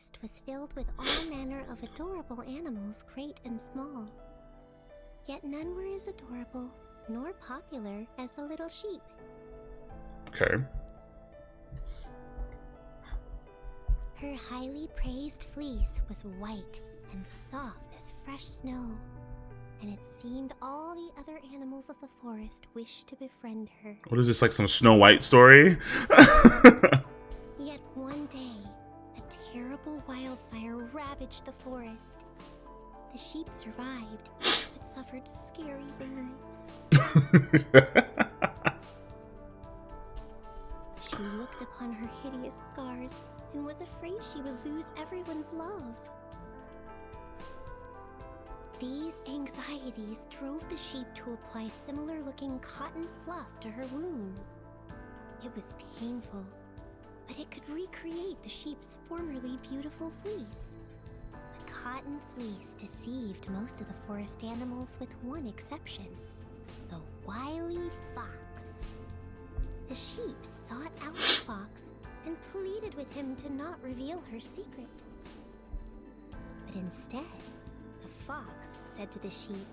forest was filled with all manner of adorable animals, great and small. Yet none were as adorable nor popular as the little sheep. Okay. Her highly praised fleece was white and soft as fresh snow, and it seemed all the other animals of the forest wished to befriend her. What is this, like some Snow White story? Yet one day, a terrible wildfire ravaged the forest. The sheep survived, but suffered scary burns. She looked upon her hideous scars and was afraid she would lose everyone's love. These anxieties drove the sheep to apply similar-looking cotton fluff to her wounds. It was painful, but it could recreate the sheep's formerly beautiful fleece. The cotton fleece deceived most of the forest animals with one exception, the wily fox. The sheep sought out the fox and pleaded with him to not reveal her secret. But instead, the fox said to the sheep,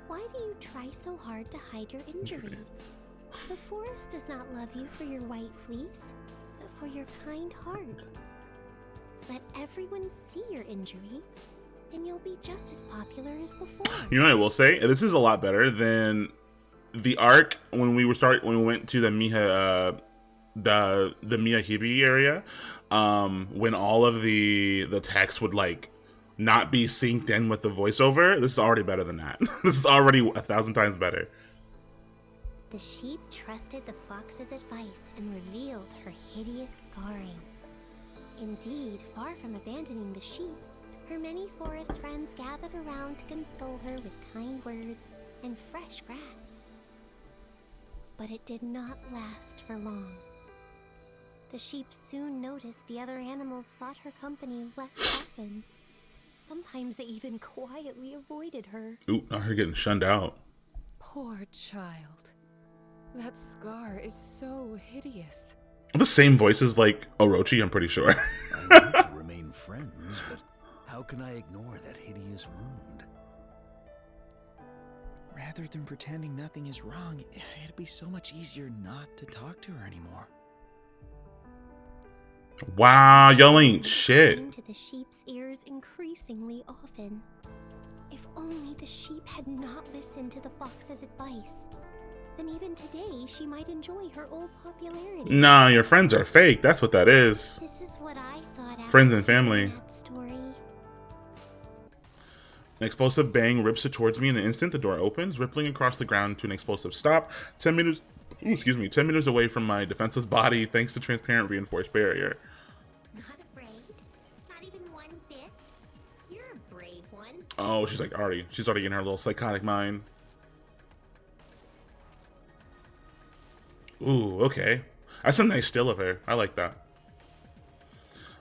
"Why do you try so hard to hide your injury? The forest does not love you for your white fleece, but for your kind heart. Let everyone see your injury, and you'll be just as popular as before." You know what I will say? This is a lot better than the arc when we went to the the Miyahibi area, when all of the text would like not be synced in with the voiceover. This is already better than that. This is already 1,000 times better. The sheep trusted the fox's advice and revealed her hideous scarring. Indeed, far from abandoning the sheep, her many forest friends gathered around to console her with kind words and fresh grass. But it did not last for long. The sheep soon noticed the other animals sought her company less often. Sometimes they even quietly avoided her. Ooh, now her getting shunned out. Poor child. That scar is so hideous. The same voices like Orochi, I'm pretty sure. I want to remain friends, but how can I ignore that hideous wound? Rather than pretending nothing is wrong, it'd be so much easier not to talk to her anymore. Wow, y'all ain't shit. Came to the sheep's ears increasingly often. If only the sheep had not listened to the fox's advice, then even today she might enjoy her old popularity. Nah, your friends are fake. That's what that is. This is what I thought. Friends and after family. hearing that story. An explosive bang rips it towards me in an instant. The door opens, rippling across the ground to an explosive stop. 10 meters away from my defenseless body, thanks to transparent reinforced barrier. Not afraid? Not even one bit? You're a brave one. Oh, she's already in her little psychotic mind. Ooh, okay. That's a nice still of her. I like that.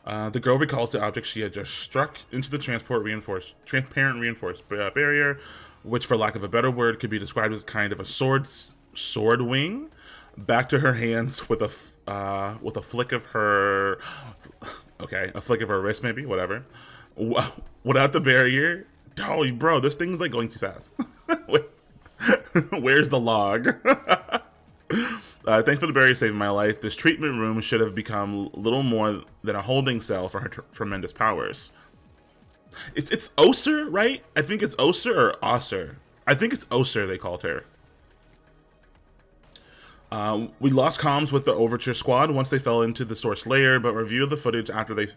The girl recalls the object she had just struck into the transparent reinforced barrier, which, for lack of a better word, could be described as kind of a sword wing, back to her hands with a flick of her, a flick of her wrist, maybe, whatever. Without the barrier, oh, bro, this thing's like going too fast. Where's the log? Thanks for the barrier saving my life. This treatment room should have become little more than a holding cell for her tremendous powers. It's Oser, right? I think it's Oser or Oser. I think it's Oser they called her. We lost comms with the Overture squad once they fell into the source layer, but review of the footage after the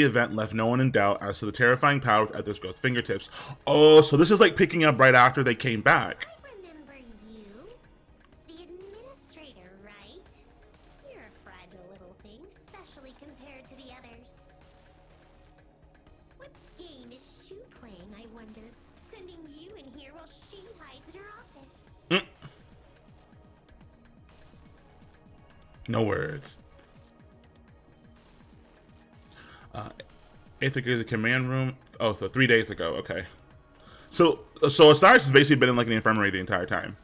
event left no one in doubt as to the terrifying power at this girl's fingertips. Oh, so this is like picking up right after they came back. Remember you? The administrator, right? You're a fragile little thing, especially compared to the others. What game is Shu playing, I wonder? Sending you in here while she hides in her office. No words. Aether Gazer command room. Oh, so 3 days ago. Okay. So Osiris has basically been in like an infirmary the entire time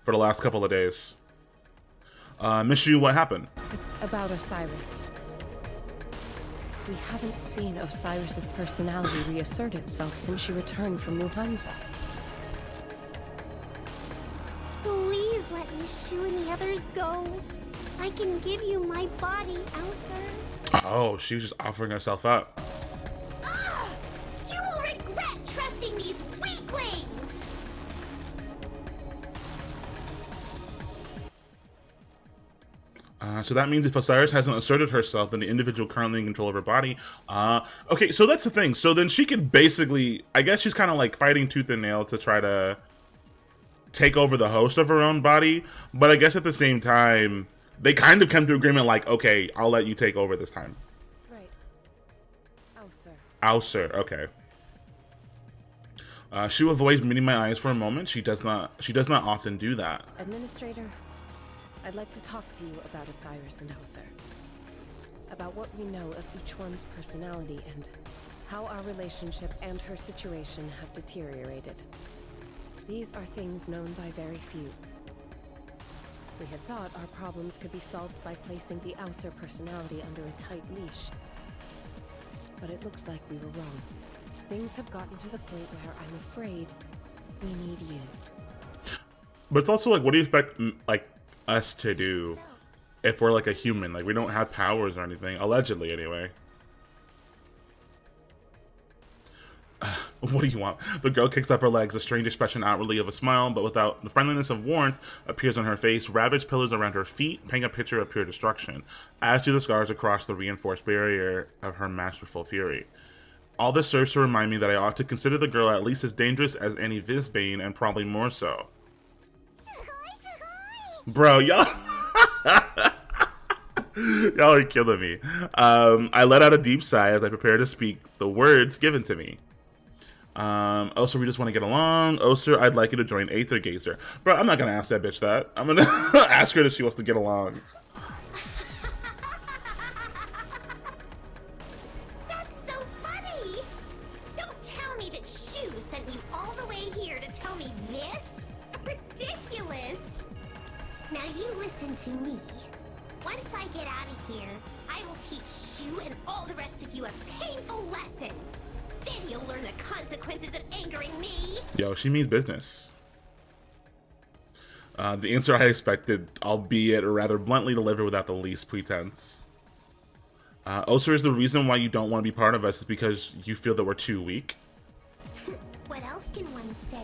for the last couple of days. Miss Yu, what happened? It's about Osiris. We haven't seen Osiris's personality reassert itself since she returned from New Hansa. Please let Miss Shu and the others go. I can give you my body, Elser. Oh, she was just offering herself up. Ugh! You will regret trusting these weaklings! So that means if Osiris hasn't asserted herself, then the individual currently in control of her body. Okay, so that's the thing. So then she could basically, I guess she's kind of like fighting tooth and nail to try to take over the host of her own body. But I guess at the same time, they kind of come to agreement like, okay, I'll let you take over this time. Right. Elser. Elser, okay. She avoids meeting my eyes for a moment. She does not often do that. Administrator, I'd like to talk to you about Osiris and Elser. About what we know of each one's personality and how our relationship and her situation have deteriorated. These are things known by very few. We had thought our problems could be solved by placing the Elser personality under a tight leash. But it looks like we were wrong. Things have gotten to the point where I'm afraid we need you. But it's also like, what do you expect like us to do if we're like a human? Like, we don't have powers or anything, allegedly anyway. What do you want? The girl kicks up her legs, a strange expression outwardly of a smile, but without the friendliness of warmth appears on her face. Ravaged pillars around her feet paint a picture of pure destruction, as do the scars across the reinforced barrier of her masterful fury. All this serves to remind me that I ought to consider the girl at least as dangerous as any Visbane, and probably more so. Bro, y'all y'all are killing me. I let out a deep sigh as I prepare to speak the words given to me. Oser, we just want to get along. Oser, I'd like you to join Aether Gazer. Bro, I'm not gonna ask that bitch that. I'm gonna ask her if she wants to get along. That's so funny! Don't tell me that Shu sent you all the way here to tell me this? Ridiculous! Now you listen to me. Once I get out of here, I will teach Shu and all the rest of you a painful lesson. Then you'll learn the consequences of angering me. Yo, she means business. The answer I expected, albeit rather bluntly delivered without the least pretense. Oser, is the reason why you don't want to be part of us is because you feel that we're too weak? What else can one say?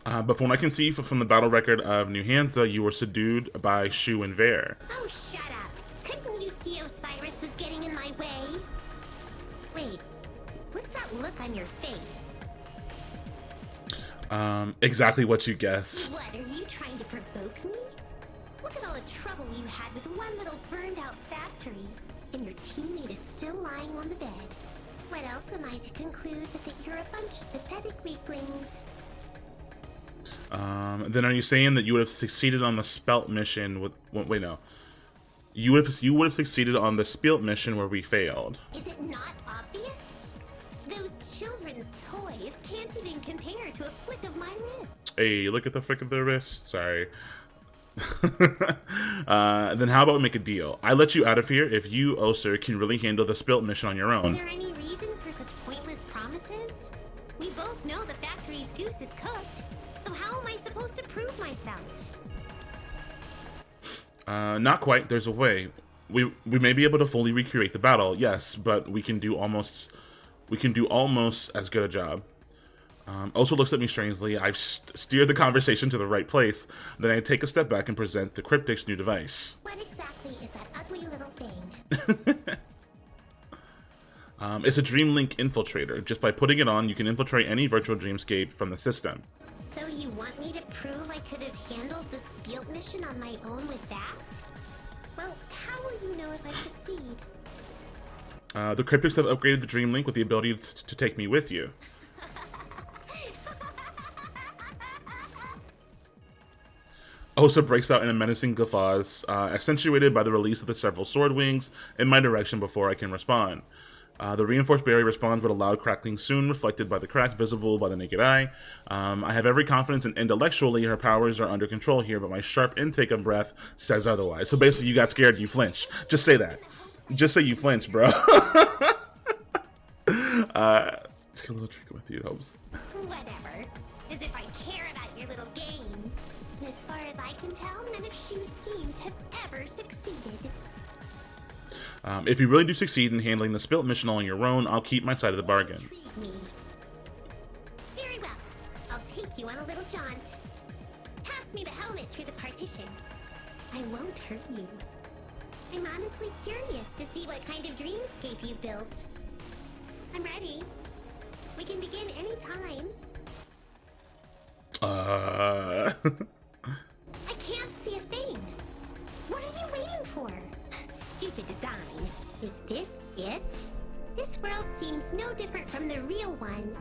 But from what I can see from the battle record of New Hansa, you were subdued by Shu and Ver. Oh, shut up. Couldn't you see Osiris was getting in my way? Wait, what's that look on your face? Exactly what you guessed. What, are you trying to provoke me? Look at all the trouble you had with one little burned out factory, and your teammate is still lying on the bed. What else am I to conclude but that you're a bunch of pathetic weaklings? Then are you saying that you would have succeeded on the Spelt mission with... Wait, no. You would have succeeded on the Spelt mission where we failed. Is it not obvious? Those children's toys can't even compare to a flick of my wrist. Hey, look at the flick of their wrist. Sorry. Then how about we make a deal? I let you out of here if you, Oser, can really handle the Spelt mission on your own. Is there any reason for such pointless promises? We both know the factory's goose is cooked. So how am I supposed to prove myself? Not quite. There's a way. We may be able to fully recreate the battle, yes, but we can do almost as good a job. Also looks at me strangely. I've steered the conversation to the right place. Then I take a step back and present the Cryptic's new device. What exactly is that ugly little thing? It's a Dream Link infiltrator. Just by putting it on, you can infiltrate any virtual dreamscape from the system. So you want me to prove I could have handled the Spielt mission on my own with that? Well, how will you know if I succeed? The Cryptics have upgraded the Dream Link with the ability to take me with you. Osa breaks out in a menacing guffaws, accentuated by the release of the several sword wings in my direction before I can respond. The reinforced barrier responds with a loud crackling soon reflected by the cracks visible by the naked eye. I have every confidence in intellectually her powers are under control here, but my sharp intake of breath says otherwise. So basically you got scared, you flinch. Just say that. Just say you flinch, bro. Take a little trick with you, Hopes. Whatever. As if I care about your little games. And as far as I can tell, none of Shu's schemes have ever succeeded. If you really do succeed in handling the spilt mission all on your own, I'll keep my side of the bargain. Treat me. Very well. I'll take you on a little jaunt. Pass me the helmet through the partition. I won't hurt you. I'm honestly curious to see what kind of dreamscape you built. I'm ready. We can begin any time. Uh... I can't see a thing. What are you waiting for? Stupid design. Is this it? This world seems no different from the real one.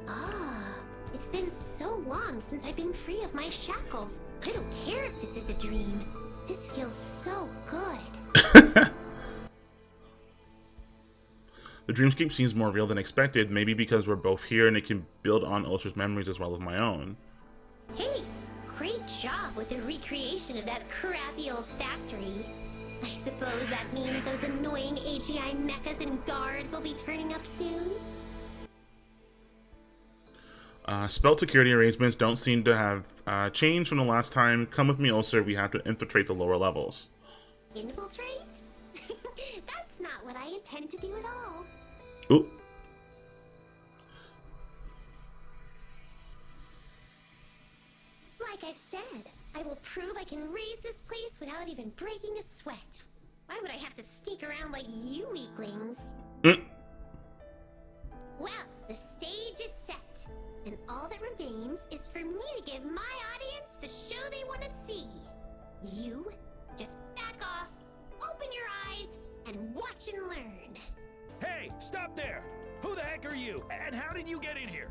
Ah, it's been so long since I've been free of my shackles. I don't care if this is a dream. This feels so good. The dreamscape seems more real than expected, maybe because we're both here and it can build on Ultra's memories as well as my own. Hey, great job with the recreation of that crappy old factory. I suppose that means those annoying AGI mechas and guards will be turning up soon? Spell security arrangements don't seem to have changed from the last time. Come with me, Ulcer. We have to infiltrate the lower levels. Infiltrate? That's not what I intend to do at all. Ooh. Like I've said, I will prove I can raise this place without even breaking a sweat. Why would I have to sneak around like you weaklings? Well, the stage is set, and all that remains is for me to give my audience the show they want to see. You just back off, open your eyes, and watch and learn. Hey, stop there! Who the heck are you? And how did you get in here?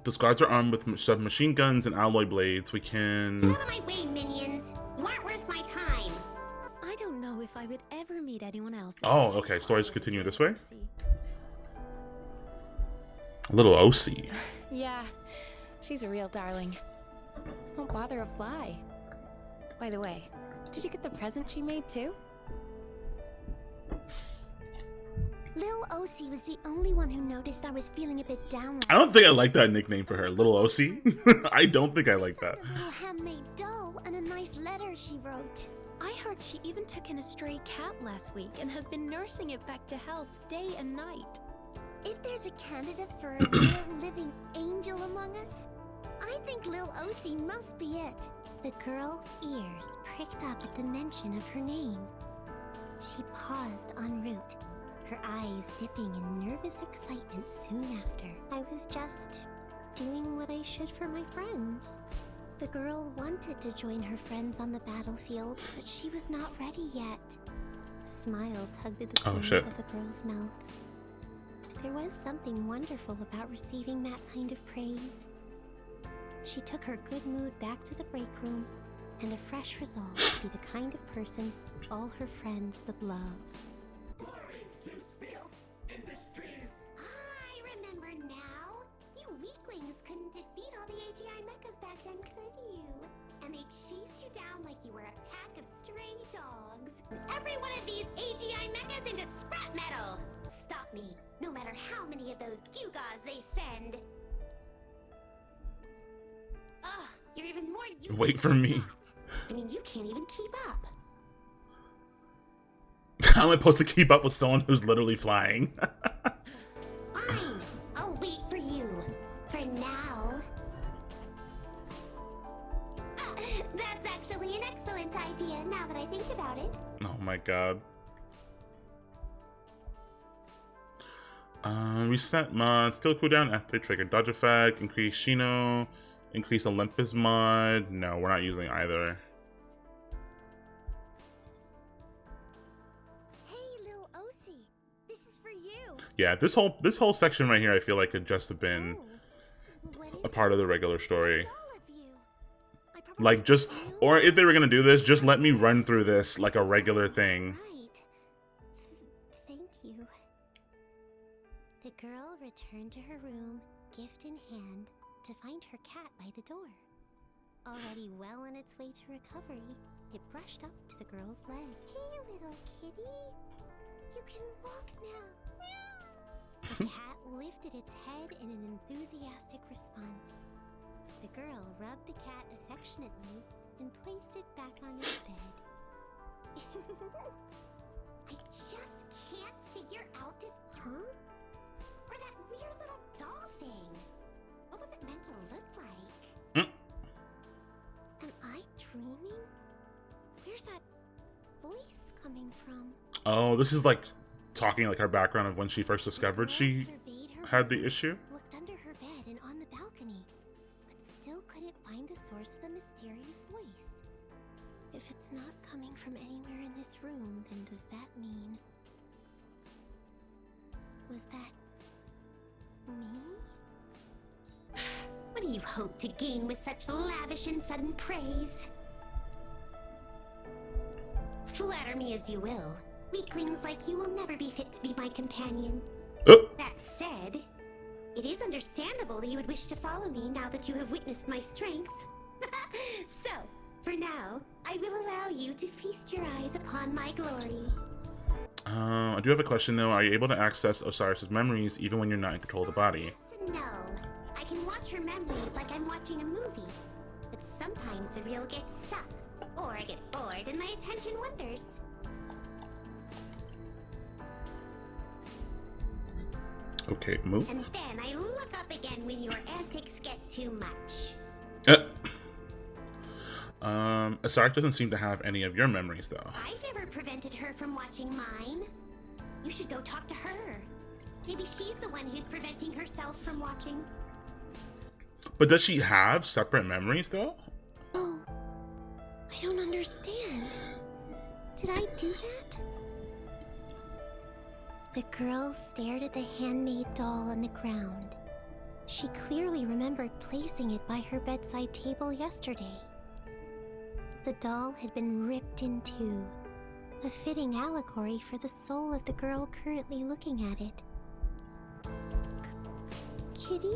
The guards are armed with submachine guns and alloy blades. We can... Get out of my way, minions! You aren't worth my time! I don't know if I would ever meet anyone else. Oh, okay. Stories continue this way. A little OC. Yeah, she's a real darling. Won't bother a fly. By the way, did you get the present she made too? Lil OC was the only one who noticed I was feeling a bit down. I don't think I like that nickname for her. Little OC? I don't think I like that. A little handmade doll and a nice letter she wrote. I heard she even took in a stray cat last week and has been nursing it back to health day and night. If there's a candidate for a real living angel among us, I think Lil OC must be it. The girl's ears pricked up at the mention of her name. She paused en route, her eyes dipping in nervous excitement soon after. I was just doing what I should for my friends. The girl wanted to join her friends on the battlefield, but she was not ready yet. A smile tugged at the corners of the girl's mouth. There was something wonderful about receiving that kind of praise. She took her good mood back to the break room and a fresh resolve to be the kind of person all her friends would love. I remember now. You weaklings couldn't defeat all the AGI mechas back then, could you? And they chased you down like you were a pack of stray dogs. Every one of these AGI mechas into scrap metal! Stop me, no matter how many of those gewgaws they send. Ugh, you're even more useless. Wait for me. I mean, you can't even keep up. How am I supposed to keep up with someone who's literally flying? Fine, I'll wait for you. For now. That's actually an excellent idea, now that I think about it. Oh my god. Reset mod, skill cooldown, F3 trigger, dodge effect, increase Shino, increase Olympus mod. No, we're not using either. Yeah, this whole section right here, I feel like could just have been a part of the regular story. Like, just, or if they were gonna do this, just let me run through this like a regular thing. Right. Thank you. The girl returned to her room, gift in hand, to find her cat by the door. Already well on its way to recovery, it brushed up to the girl's leg. Hey, little kitty. You can walk now. The cat lifted its head in an enthusiastic response. The girl rubbed the cat affectionately and placed it back on its bed. I just can't figure out this, huh? Or that weird little doll thing. What was it meant to look like? Am I dreaming? Where's that voice coming from? Oh, this is like talking like her background of when she first discovered she had the issue. Looked under her bed and on the balcony, but still couldn't find the source of the mysterious voice. If it's not coming from anywhere in this room, then does that mean... Was that... me? What do you hope to gain with such lavish and sudden praise? Flatter me as you will. Weaklings like you will never be fit to be my companion. Oh. That said, it is understandable that you would wish to follow me now that you have witnessed my strength. So, for now, I will allow you to feast your eyes upon my glory. I do have a question though. Are you able to access Osiris's memories even when you're not in control of the body? Yes and no. I can watch her memories like I'm watching a movie, but sometimes the reel gets stuck, or I get bored and my attention wanders. Okay, move. And then I look up again when your antics get too much. Osiris doesn't seem to have any of your memories though. I've never prevented her from watching mine. You should go talk to her. Maybe she's the one who's preventing herself from watching. But does she have separate memories though? Oh, I don't understand. Did I do that? The girl stared at the handmade doll on the ground. She clearly remembered placing it by her bedside table yesterday. The doll had been ripped in two, a fitting allegory for the soul of the girl currently looking at it. Kitty?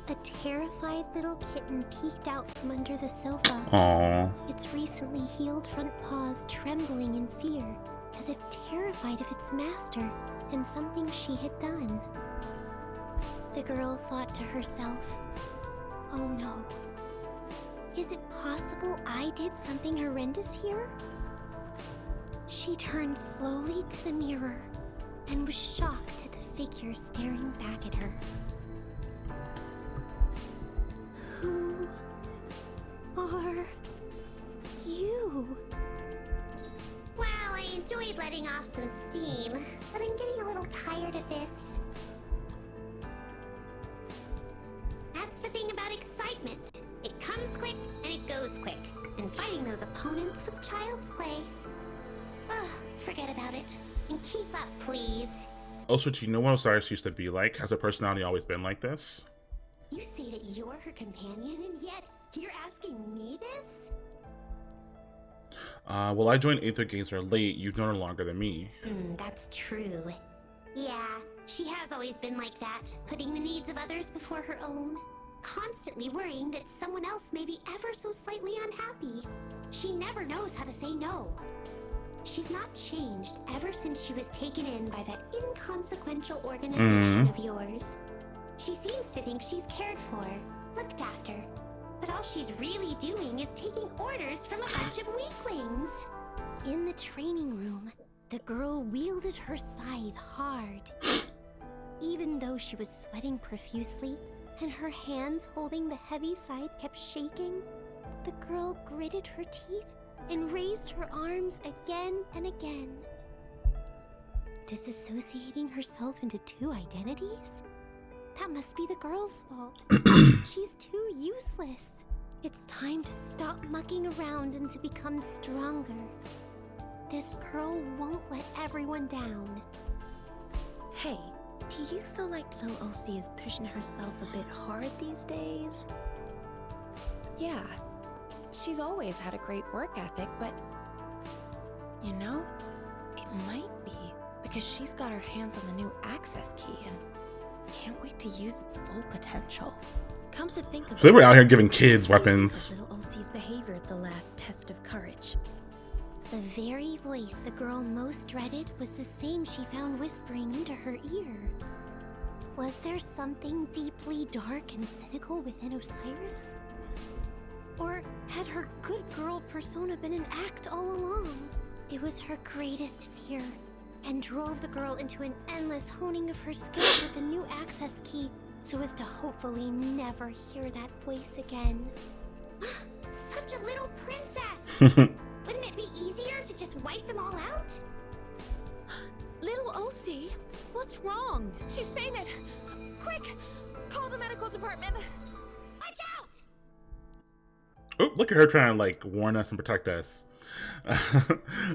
A terrified little kitten peeked out from under the sofa. Aww. Its recently healed front paws trembling in fear, as if terrified of its master and something she had done. The girl thought to herself, "Oh no. Is it possible I did something horrendous here?" She turned slowly to the mirror and was shocked at the figure staring back at her. Who are you? Well, I enjoyed letting off some steam, but I'm getting a little tired of this. That's the thing about excitement. It comes quick and it goes quick. And fighting those opponents was child's play. Ugh, forget about it. And keep up, please. Also, do you know what Osiris used to be like? Has her personality always been like this? You say that you're her companion, and yet you're asking me this? Well, I joined Aether Gazer late. You've known her longer than me. That's true. Yeah, she has always been like that, putting the needs of others before her own. Constantly worrying that someone else may be ever so slightly unhappy. She never knows how to say no. She's not changed ever since she was taken in by that inconsequential organization of yours. She seems to think she's cared for, looked after, but all she's really doing is taking orders from a bunch of weaklings. In the training room, the girl wielded her scythe hard. Even though she was sweating profusely, and her hands holding the heavy scythe kept shaking, the girl gritted her teeth and raised her arms again and again. Disassociating herself into two identities? That must be the girl's fault. She's too useless. It's time to stop mucking around and to become stronger. This girl won't let everyone down. Hey, Do you feel like little Elsie is pushing herself a bit hard these days? Yeah, she's always had a great work ethic, but you know, it might be because she's got her hands on the new access key and can't wait to use its full potential. Come to think of So they were it, out here giving kids weapons. little Elsie's behavior at the last test of courage. The very voice the girl most dreaded was the same she found whispering into her ear. Was there something deeply dark and cynical within Osiris? Or had her good girl persona been an act all along? It was her greatest fear, and drove the girl into an endless honing of her skills with the new access key, so as to hopefully never hear that voice again. Such a little princess! Wouldn't it be easier to just wipe them all out? Little Elsie, what's wrong? She's fainted. Quick, call the medical department. Watch out! Oh, look at her trying to like warn us and protect us.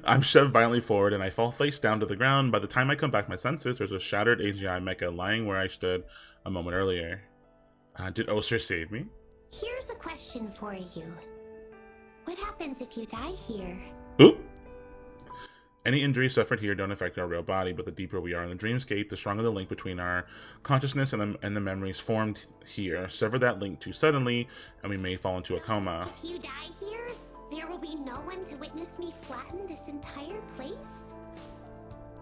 I'm shoved violently forward and I fall face down to the ground. By the time I come back my senses, there's a shattered AGI mecha lying where I stood a moment earlier. Did Oster save me? Here's a question for you. What happens if you die here? Oop. Any injuries suffered here don't affect our real body, but the deeper we are in the dreamscape, the stronger the link between our consciousness and the memories formed here. Sever that link too suddenly, and we may fall into a coma. If you die here, there will be no one to witness me flatten this entire place?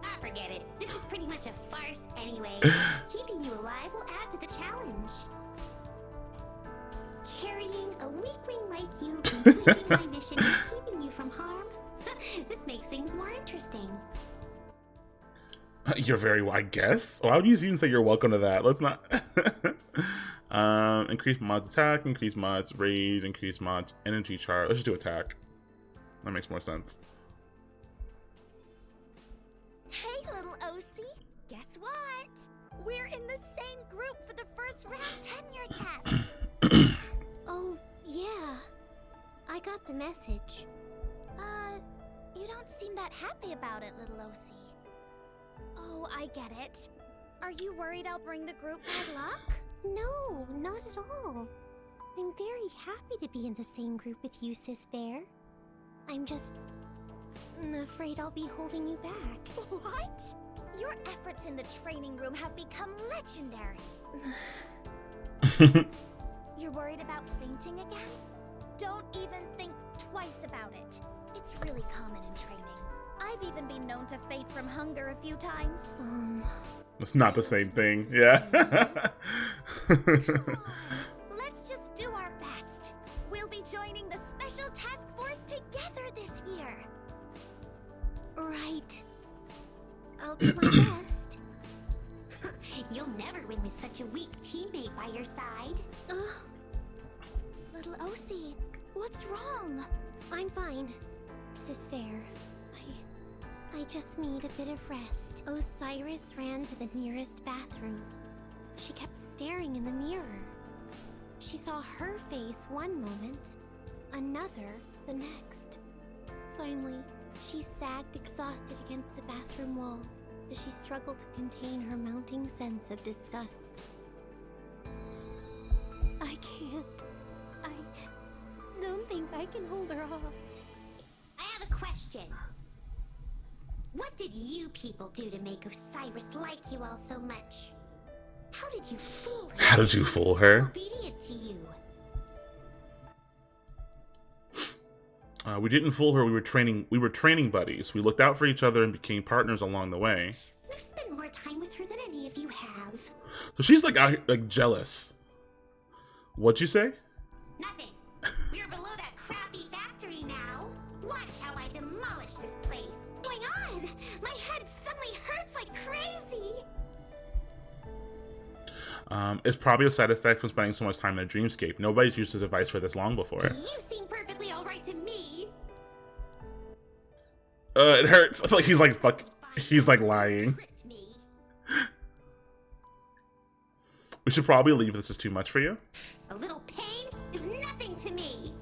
Ah, forget it. This is pretty much a farce anyway. Keeping you alive will add to the challenge. Carrying a weakling like you, completing my mission, and keeping you from harm. This makes things more interesting. You're very well, I guess. Why would you even say you're welcome to that? Let's not. Increase mods attack, increase mods rage, increase mods energy charge. Let's just do attack. That makes more sense. Hey, little OC. Guess what? We're in the same group for the first round tenure test. Oh, yeah. I got the message. You don't seem that happy about it, little OC. Oh, I get it. Are you worried I'll bring the group bad luck? No, not at all. I'm very happy to be in the same group with you, Sis Bear. I'm just afraid I'll be holding you back. What? Your efforts in the training room have become legendary. You're worried about fainting again? Don't even think twice about it. It's really common in training. I've even been known to faint from hunger a few times. It's not the same thing. Yeah. Come on, let's just do our best. We'll be joining the special task force together this year. Right. I'll do my best. You'll never win with such a weak teammate by your side. Little OC, what's wrong? I'm fine, Sis Fair. I just need a bit of rest. Osiris ran to the nearest bathroom. She kept staring in the mirror. She saw her face one moment, another the next. Finally, she sagged exhausted against the bathroom wall as she struggled to contain her mounting sense of disgust. I can't. I don't think I can hold her off. I have a question. What did you people do to make Osiris like you all so much? How did you fool her? How did you fool her? Obedient to you. We didn't fool her. We were training buddies. We looked out for each other and became partners along the way. I've spent more time with her than any of you have. So she's like out here, like jealous. What'd you say? Nothing. We're below that crappy factory now. Watch how I demolish this place. What's going on? My head suddenly hurts like crazy. It's probably a side effect from spending so much time in a dreamscape. Nobody's used the device for this long before. You seem perfectly alright to me. It hurts. I feel like he's like fuck. He's like lying. Tricked me. We should probably leave. This is too much for you. A little pain is nothing to me.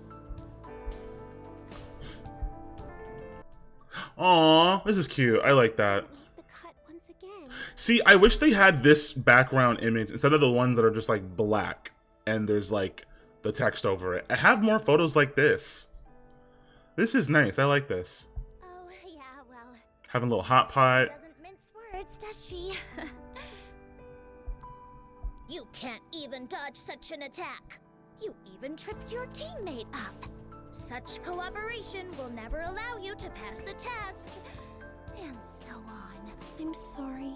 Aw, this is cute. I like that. Leave the cut once again. See, I wish they had this background image instead of the ones that are just like black and there's like the text over it. I have more photos like this. This is nice. I like this. Oh, yeah, well. Having a little hot pot. Doesn't mince words, does she? You can't even dodge such an attack. You even tripped your teammate up. Such cooperation will never allow you to pass the test. And so on. I'm sorry.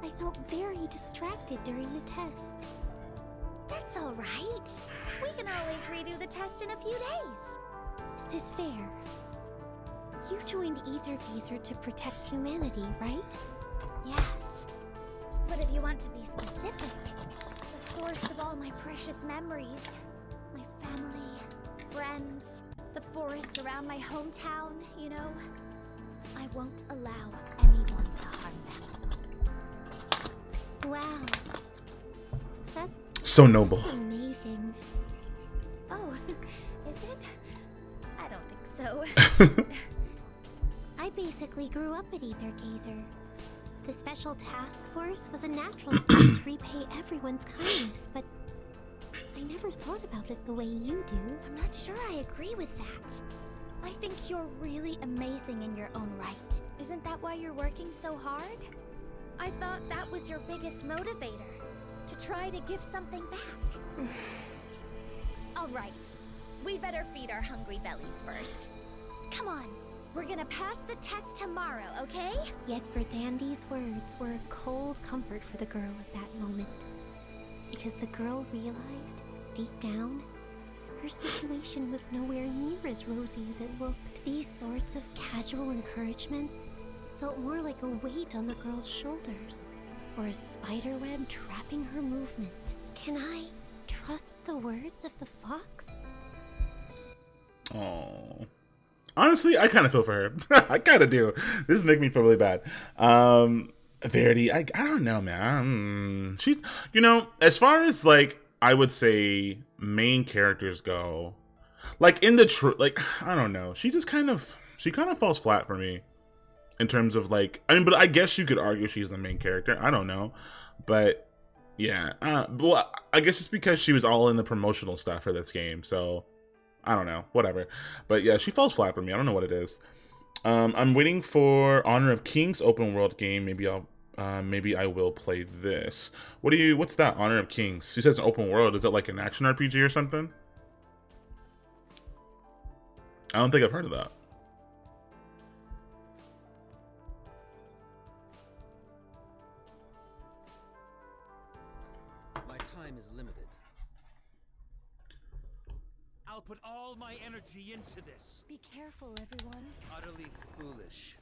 I felt very distracted during the test. That's all right. We can always redo the test in a few days. This is fair. You joined Aether Gazer to protect humanity, right? Yes. But if you want to be specific, the source of all my precious memories, my family, friends, the forest around my hometown, you know, I won't allow anyone to harm them. Wow. That's So noble. amazing. Oh, is it? I don't think so. I basically grew up at Aether Gazer. The special task force was a natural step to repay everyone's kindness, but I never thought about it the way you do. I'm not sure I agree with that. I think you're really amazing in your own right. Isn't that why you're working so hard? I thought that was your biggest motivator, to try to give something back. All right, we better feed our hungry bellies first. Come on, we're gonna pass the test tomorrow, okay? Yet Verdhandy's words were a cold comfort for the girl at that moment. Because the girl realized, deep down, her situation was nowhere near as rosy as it looked. These sorts of casual encouragements felt more like a weight on the girl's shoulders, or a spider web trapping her movement. Can I trust the words of the fox? Oh. Honestly, I kind of feel for her. I kind of do. This is making me feel really bad. Verity, I don't know, man. She, you know, as far as like, I would say main characters go, like in the like, I don't know. She kind of falls flat for me in terms of like, I mean, but I guess you could argue she's the main character. I don't know, but yeah. Well, I guess just because she was all in the promotional stuff for this game, so I don't know, whatever. But yeah, she falls flat for me. I don't know what it is. I'm waiting for Honor of Kings open world game. Maybe I will play this. What's that? Honor of Kings. She says an open world. Is it like an action RPG or something? I don't think I've heard of that. My time is limited. I'll put all my energy into this. Be careful, everyone. Utterly foolish.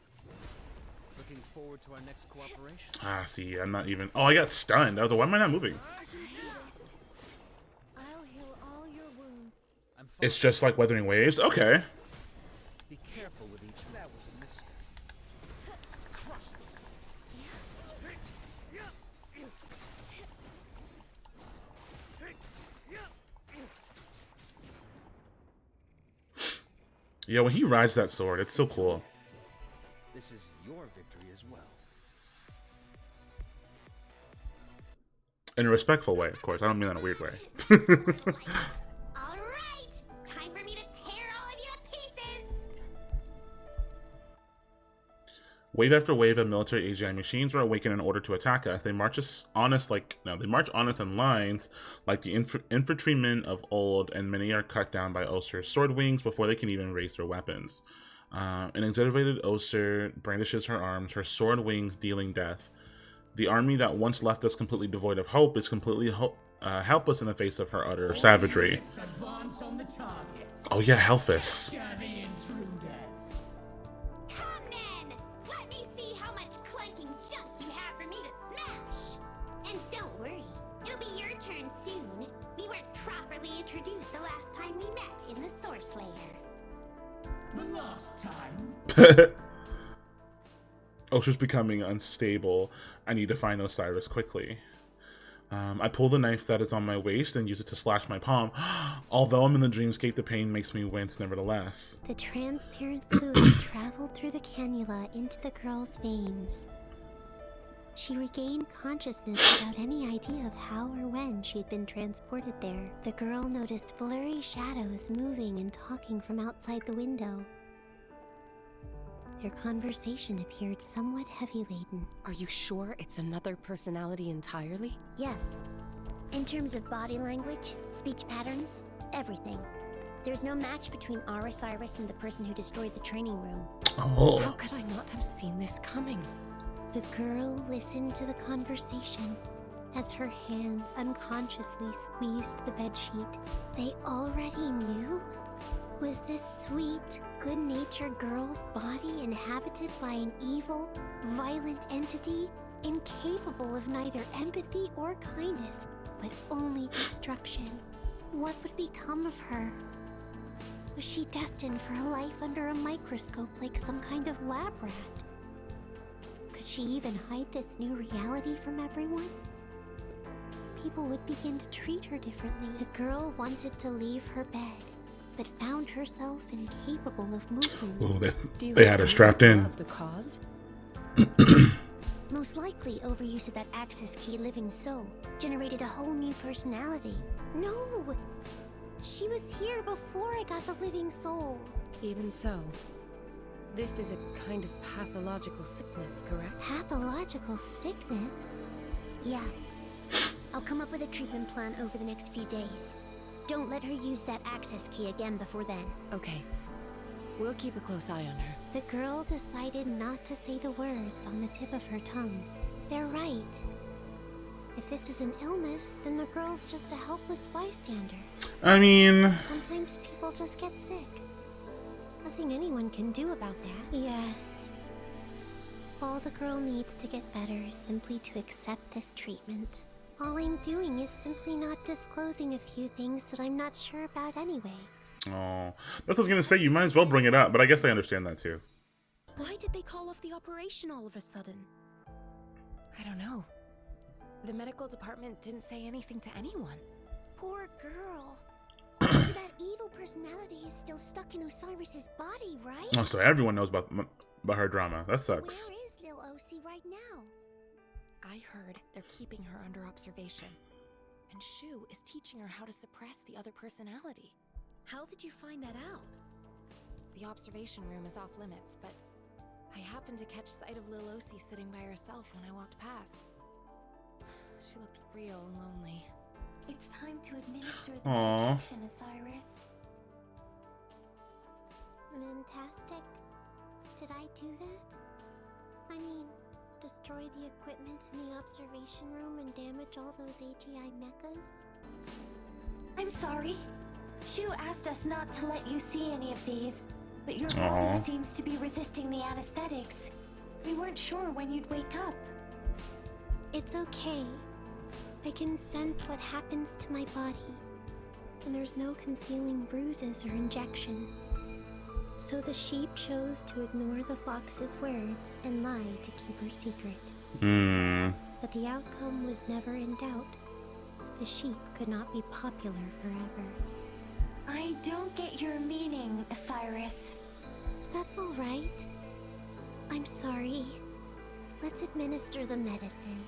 Looking forward to our next cooperation. Ah, see, I'm not even. Oh, I got stunned. I was like, why am I not moving? I'll heal all your wounds. I'm fine. It's just like weathering waves. Okay. Be careful with each. That was a mistake. Crush them. Yeah, when he rides that sword, it's so cool. This is your victory as well. In a respectful way, of course. I don't mean that in a weird way. All right, time for me to tear all of you to pieces. Wave after wave of military AGI machines were awakened in order to attack us. They march on us in lines like the infantrymen of old, and many are cut down by Oser's sword wings before they can even raise their weapons. An exaggerated Oser brandishes her arms, her sword wings dealing death. The army that once left us completely devoid of hope is completely helpless in the face of her utter savagery. Oh yeah, Helphus. Come then, let me see how much clanking junk you have for me to smash. And don't worry, it'll be your turn soon. We weren't properly introduced the last time we met in the Source Layer. The last time? Oser's becoming unstable. I need to find Osiris quickly. I pull the knife that is on my waist and use it to slash my palm. Although I'm in the dreamscape, the pain makes me wince nevertheless. The transparent fluid traveled through the cannula into the girl's veins. She regained consciousness without any idea of how or when she'd been transported there. The girl noticed blurry shadows moving and talking from outside the window. Their conversation appeared somewhat heavy-laden. Are you sure it's another personality entirely? Yes. In terms of body language, speech patterns, everything. There's no match between our Osiris and the person who destroyed the training room. Oh. How could I not have seen this coming? The girl listened to the conversation as her hands unconsciously squeezed the bedsheet. They already knew? Was this sweet, good-natured girl's body inhabited by an evil, violent entity, incapable of neither empathy or kindness, but only destruction? What would become of her? Was she destined for a life under a microscope like some kind of lab rat? Could she even hide this new reality from everyone? People would begin to treat her differently. The girl wanted to leave her bed, but found herself incapable of movement. Oh, they had her strapped in. Of the cause? Most likely, overuse of that access key living soul generated a whole new personality. No! She was here before I got the living soul. Even so, this is a kind of pathological sickness, correct? Pathological sickness? Yeah. I'll come up with a treatment plan over the next few days. Don't let her use that access key again before then. Okay. We'll keep a close eye on her. The girl decided not to say the words on the tip of her tongue. They're right. If this is an illness, then the girl's just a helpless bystander. I mean... Sometimes people just get sick. Nothing anyone can do about that. Yes. All the girl needs to get better is simply to accept this treatment. All I'm doing is simply not disclosing a few things that I'm not sure about anyway. Oh, that's what I was gonna say. You might as well bring it up, but I guess I understand that too. Why did they call off the operation all of a sudden? I don't know. The medical department didn't say anything to anyone. Poor girl. So that evil personality is still stuck in Osiris's body, right? Oh, so everyone knows about her drama. That sucks. Where is Lil OC right now? I heard they're keeping her under observation. And Shu is teaching her how to suppress the other personality. How did you find that out? The observation room is off limits, but I happened to catch sight of Lil OC sitting by herself when I walked past. She looked real lonely. It's time to administer the Aww. medication, Osiris. Fantastic. Did I do that? I mean, destroy the equipment in the observation room and damage all those AGI mechas? I'm sorry. Shu asked us not to let you see any of these, but your Aww. body seems to be resisting the anesthetics. We weren't sure when you'd wake up. It's okay. I can sense what happens to my body, and there's no concealing bruises or injections. So the sheep chose to ignore the fox's words and lie to keep her secret. But the outcome was never in doubt. The sheep could not be popular forever. I don't get your meaning, Osiris. That's all right. I'm sorry. Let's administer the medicine.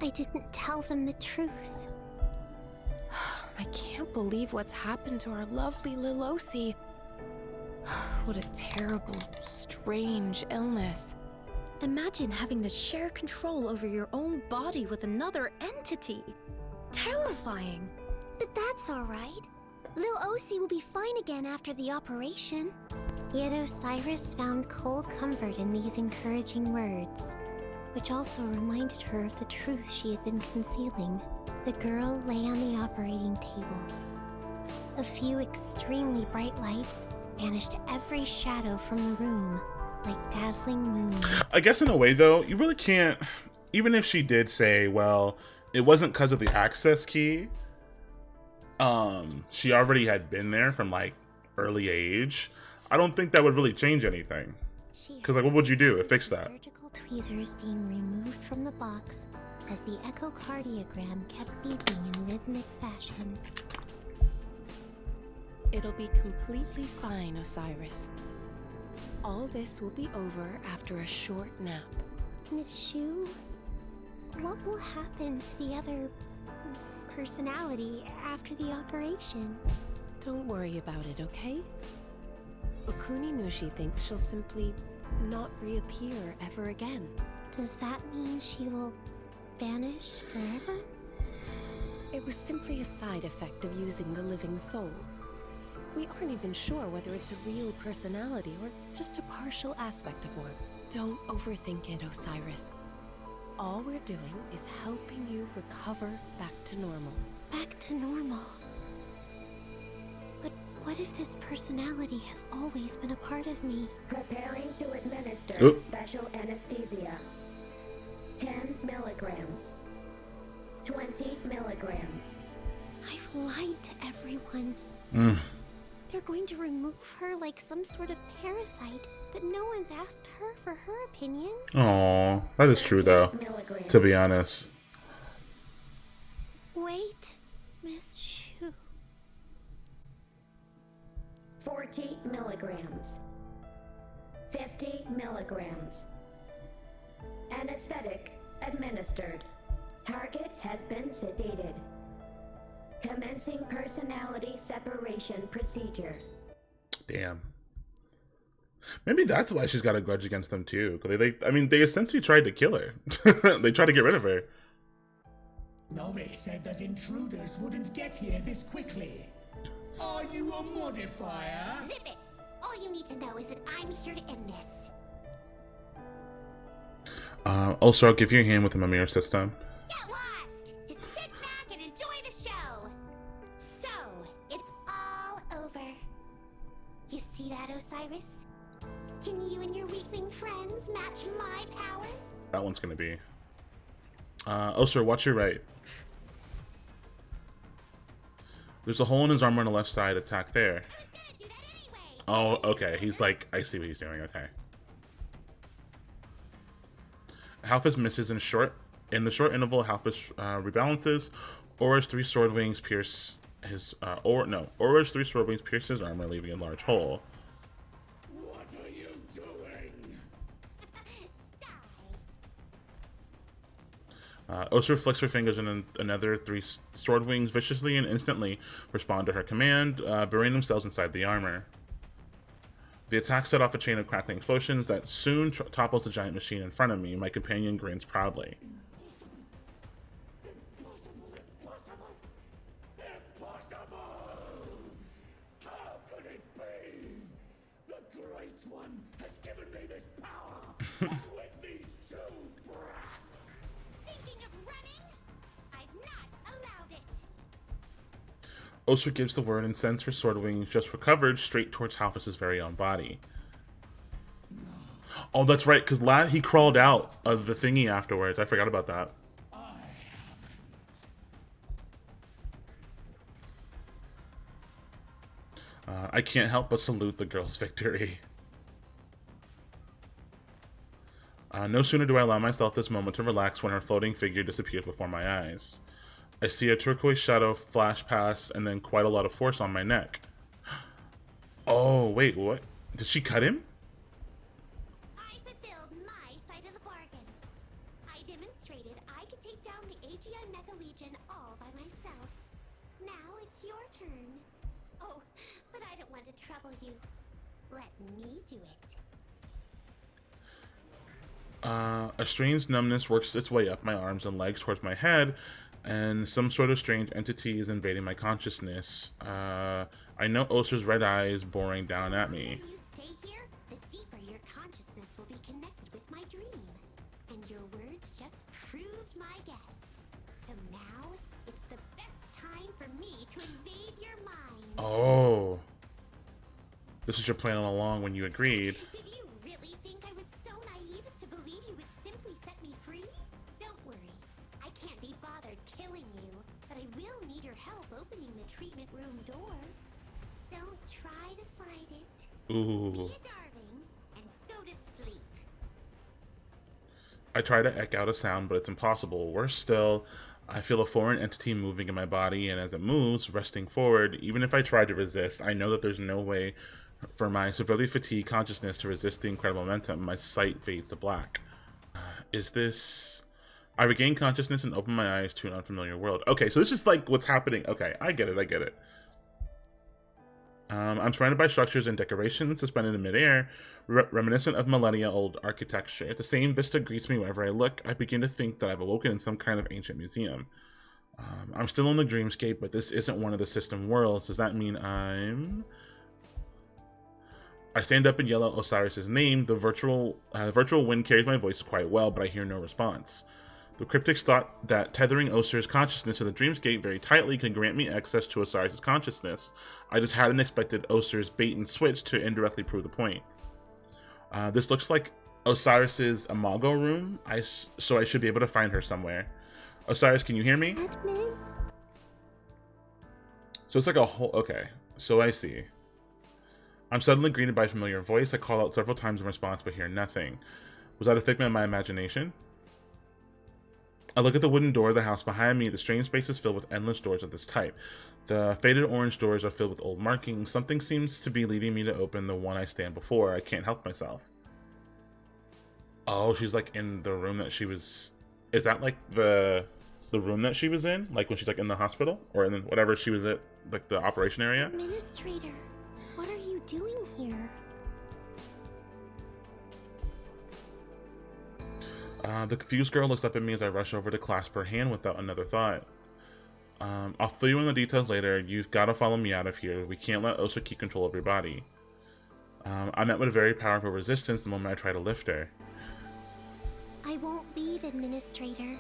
I didn't tell them the truth. I can't believe what's happened to our lovely Lil OC. What a terrible, strange illness. Imagine having to share control over your own body with another entity. Terrifying. But that's alright. Lil OC will be fine again after the operation. Yet Osiris found cold comfort in these encouraging words, which also reminded her of the truth she had been concealing. The girl lay on the operating table. A few extremely bright lights banished every shadow from the room, like dazzling moons. I guess in a way, though, you really can't... Even if she did say, well, it wasn't because of the access key. She already had been there from, like, early age. I don't think that would really change anything. Because, like, what would you do to fix that? Surgical tweezers being removed from the box as the echocardiogram kept beeping in rhythmic fashion. It'll be completely fine, Osiris. All this will be over after a short nap. Miss Shu, what will happen to the other personality after the operation? Don't worry about it, okay? Okuni Nushi thinks she'll simply not reappear ever again. Does that mean she will vanish forever? It was simply a side effect of using the living soul. We aren't even sure whether it's a real personality or just a partial aspect of one. Don't overthink it, Osiris. All we're doing is helping you recover back to normal. Back to normal. But what if this personality has always been a part of me? Preparing to administer special anesthesia. 10 milligrams. 20 milligrams. I've lied to everyone. They're going to remove her like some sort of parasite, but no one's asked her for her opinion. Aw, that is true though, to be honest. Wait, Miss Shu. 40 milligrams. 50 milligrams. Anesthetic administered. Target has been sedated. Commencing personality separation procedure. Damn. Maybe that's why she's got a grudge against them too. They essentially tried to kill her. They tried to get rid of her. Nove said that intruders wouldn't get here this quickly. Are you a modifier? Zip it! All you need to know is that I'm here to end this. Also, I'll give you a hand with the Mimir system. Get lost! Just sit back and enjoy the show! So, it's all over. You see that, Osiris? Can you and your weakling friends match my power? That one's gonna be. Osir, watch your right. There's a hole in his armor on the left side. Attack there. I was gonna do that anyway! Oh, okay. He's like, I see what he's doing. Okay. Halfus misses in the short interval. Halfus rebalances. Aura's 3 sword wings pierce his. Aura's 3 sword wings pierce his armor, leaving a large hole. What are you doing? Osir flicks her fingers and another 3 sword wings viciously and instantly respond to her command, burying themselves inside the armor. The attack set off a chain of crackling explosions that soon topples the giant machine in front of me. My companion grins proudly. Impossible! How could it be? The Great One has given me this power, and with these 2 brats. Thinking of running? I've not allowed it. Osir gives the word and sends her sword wings, just recovered, straight towards Halfus's very own body. Oh, that's right, because he crawled out of the thingy afterwards. I forgot about that. I can't help but salute the girl's victory. No sooner do I allow myself this moment to relax when her floating figure disappears before my eyes. I see a turquoise shadow flash past and then quite a lot of force on my neck. Oh, wait, what? Did she cut him? I fulfilled my side of the bargain. I demonstrated I could take down the AGI Mecha Legion all by myself. Now it's your turn. Oh, but I don't want to trouble you. Let me do it. A strange numbness works its way up my arms and legs towards my head, and some sort of strange entity is invading my consciousness. I know Osir's red eyes boring down at me. The longer you stay here, the deeper your consciousness will be connected with my dream. And your words just proved my guess. So now, it's the best time for me to invade your mind. Oh. This is your plan all along when you agreed. Did you really think I was so naive as to believe you would simply set me free? Don't worry. I can't be bothered killing you, but I will need your help opening the treatment room door. Don't try to fight it. Ooh. Be a darling and go to sleep. I try to echo out a sound, but it's impossible. Worse still, I feel a foreign entity moving in my body, and as it moves, resting forward, even if I try to resist, I know that there's no way for my severely fatigued consciousness to resist the incredible momentum, my sight fades to black. Is this... I regain consciousness and open my eyes to an unfamiliar world. Okay, so this is like what's happening. Okay, I get it. I'm surrounded by structures and decorations suspended in midair, reminiscent of millennia-old architecture. The same vista greets me wherever I look. I begin to think that I've awoken in some kind of ancient museum. I'm still in the dreamscape, but this isn't one of the system worlds. Does that mean I stand up and yell out Osiris's name. The virtual wind carries my voice quite well, but I hear no response. The cryptics thought that tethering Osir's consciousness to the dreamscape very tightly could grant me access to Osiris's consciousness. I just hadn't expected Osir's bait and switch to indirectly prove the point. This looks like Osiris's Imago room, so I should be able to find her somewhere. Osiris, can you hear me? Admin? So it's like a whole... Okay, so I see. I'm suddenly greeted by a familiar voice. I call out several times in response, but hear nothing. Was that a figment of my imagination? I look at the wooden door of the house behind me. The strange space is filled with endless doors of this type. The faded orange doors are filled with old markings. Something seems to be leading me to open the one I stand before. I can't help myself. Oh, she's like in the room that she was... Is that like the room that she was in? Like when she's like in the hospital? Or in whatever she was at, like the operation area? Administrator, what are you doing here? The confused girl looks up at me as I rush over to clasp her hand without another thought. I'll fill you in the details later. You've got to follow me out of here. We can't let Osa keep control of your body. I met with a very powerful resistance the moment I try to lift her. I won't leave, Administrator.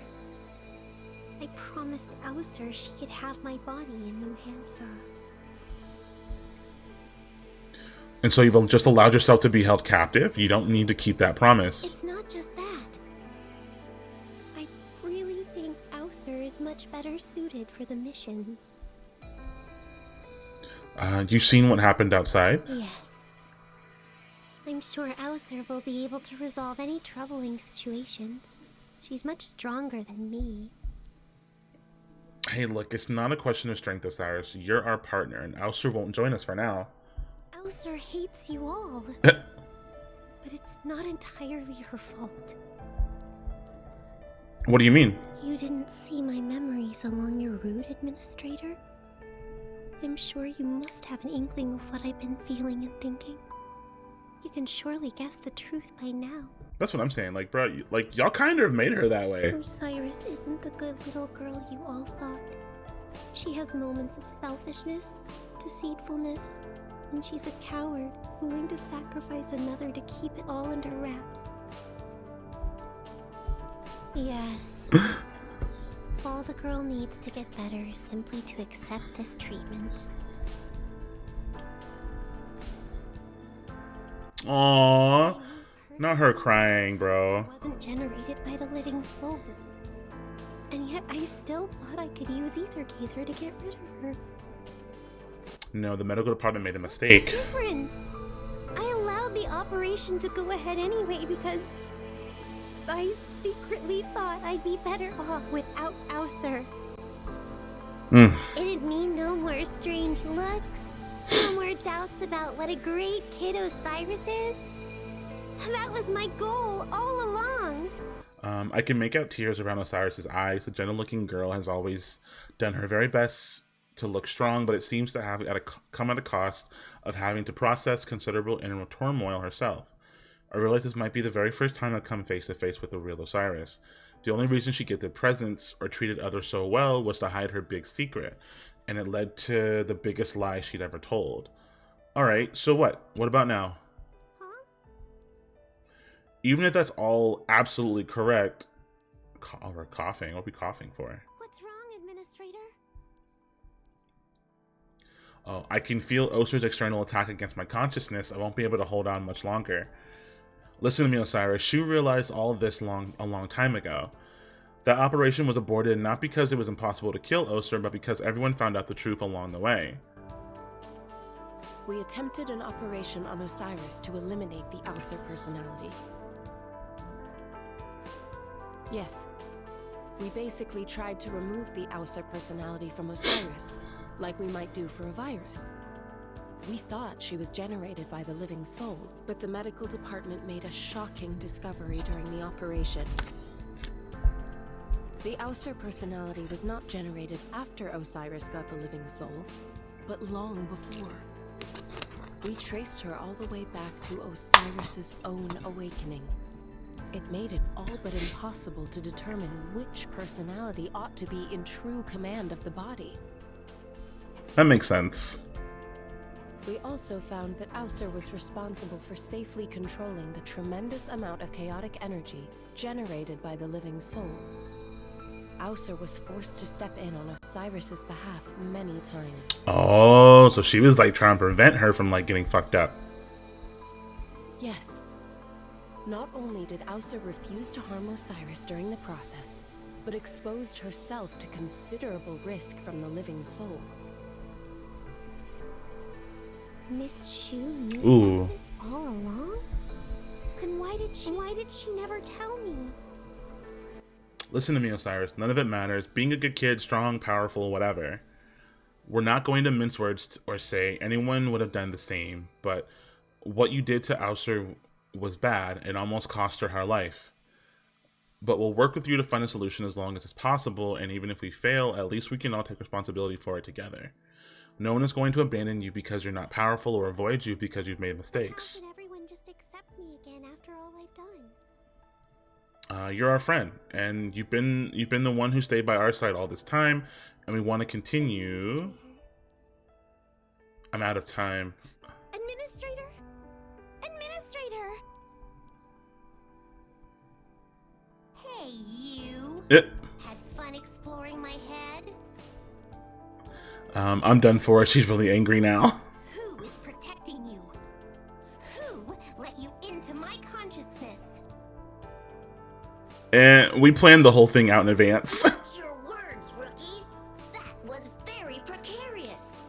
I promised Aether she could have my body in New Hansa. And so you've just allowed yourself to be held captive? You don't need to keep that promise. It's not just that. I really think Aether is much better suited for the missions. You've seen what happened outside? Yes. I'm sure Aether will be able to resolve any troubling situations. She's much stronger than me. Hey, look, it's not a question of strength, Osiris. You're our partner, and Aether won't join us for now. Aether hates you all. But it's not entirely her fault. What do you mean? You didn't see my memories along your route, Administrator? I'm sure you must have an inkling of what I've been feeling and thinking. You can surely guess the truth by now. That's what I'm saying. Like, bro, y'all kind of made her that way. Osiris isn't the good little girl you all thought. She has moments of selfishness, deceitfulness, and she's a coward, willing to sacrifice another to keep it all under wraps. Yes. All the girl needs to get better is simply to accept this treatment. Aww. Not her crying, bro. Wasn't generated by the living soul. And yet I still thought I could use Aether Gazer to get rid of her. No, the medical department made a mistake. What's the difference? I allowed the operation to go ahead anyway because I secretly thought I'd be better off without Aether. It'd mean no more strange looks, no more doubts about what a great kid Osiris is. That was my goal all along. I can make out tears around Osiris's eyes. The gentle-looking girl has always done her very best to look strong, but it seems to have come at a cost of having to process considerable inner turmoil herself. I realize this might be the very first time I've come face to face with the real Osiris. The only reason she gifted presents or treated others so well was to hide her big secret, and it led to the biggest lie she'd ever told. Alright, so what? What about now? Huh? Even if that's all absolutely correct... We're coughing. What are we coughing for? What's wrong, Administrator? Oh, I can feel Oser's external attack against my consciousness. I won't be able to hold on much longer. Listen to me, Osiris. Shu realized all of this a long time ago. That operation was aborted not because it was impossible to kill Oser, but because everyone found out the truth along the way. We attempted an operation on Osiris to eliminate the Aether personality. Yes, we basically tried to remove the Aether personality from Osiris, like we might do for a virus. We thought she was generated by the living soul, but the medical department made a shocking discovery during the operation. The Aether personality was not generated after Osiris got the living soul, but long before. We traced her all the way back to Osiris's own awakening. It made it all but impossible to determine which personality ought to be in true command of the body. That makes sense. We also found that Aether was responsible for safely controlling the tremendous amount of chaotic energy generated by the living soul. Aether was forced to step in on Osiris's behalf many times. Oh, so she was like trying to prevent her from like getting fucked up. Yes. Not only did Aether refuse to harm Osiris during the process, but exposed herself to considerable risk from the living soul. Miss Shu knew Ooh. about this all along? And why did she never tell me? Listen to me, Osiris. None of it matters. Being a good kid, strong, powerful, whatever. We're not going to mince words or say anyone would have done the same, but what you did to Aether was bad and almost cost her life. But we'll work with you to find a solution as long as it's possible, and even if we fail, at least we can all take responsibility for it together. No one is going to abandon you because you're not powerful or avoid you because you've made mistakes. How can everyone just accept me again after all I've done? You're our friend, and you've been the one who stayed by our side all this time, and we want to continue. I'm out of time. Administrator? Administrator! Hey, you! Had fun exploring my head? I'm done for. She's really angry now. Who is protecting you? Who let you into my consciousness? And we planned the whole thing out in advance. Watch your words, rookie. That was very precarious.